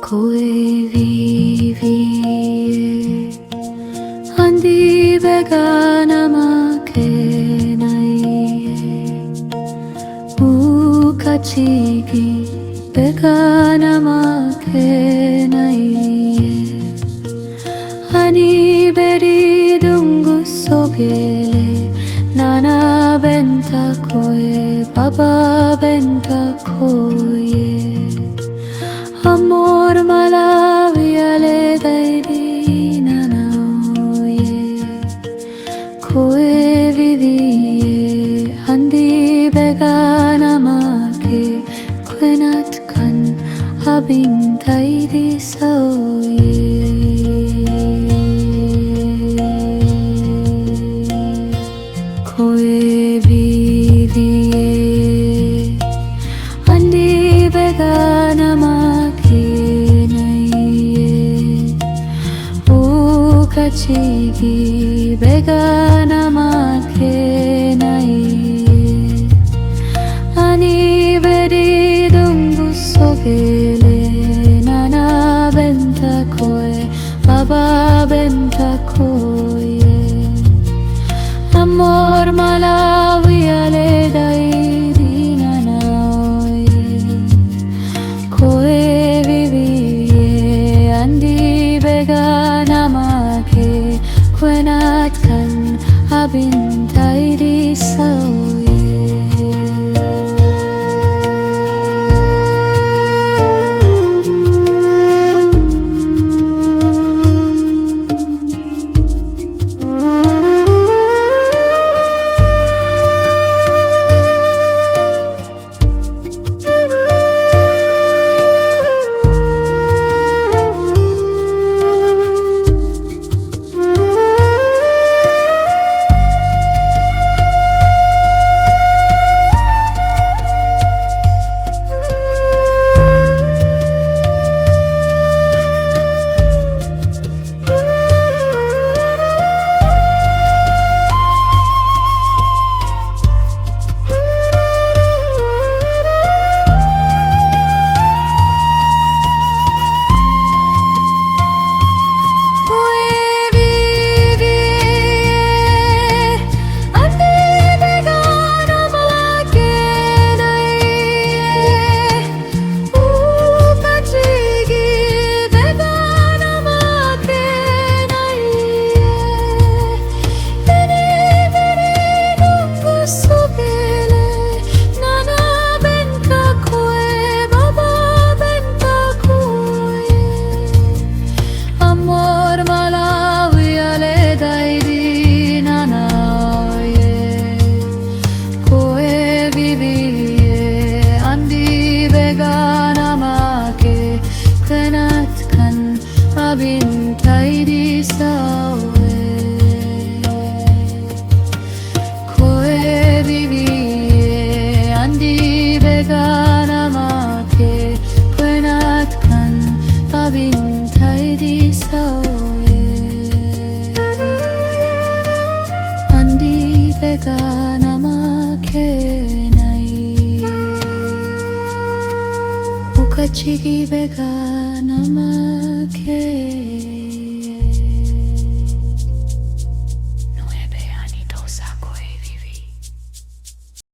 Koe vivie andi vegana makenaie ukachigi vegana makenaie ani beri dungu sogele nana benta koe baba benta koe Amor malaviale dai nana oye Koe vivie andi vegana make Kwenat kan abin taidi saoye Koe vivie andi vegana make Kachigi vegana makenaie ani beri dungu sogele nana benta koe baba benta koe amor malaviale dai di nana oye koe vivie andi vegana Kwenat kan abin taidi saoye Abin taidi saoye Koe vivie andi vegana make Kwenat kan abin taidi saoye Andi vegana make nai Ukachigi vegana make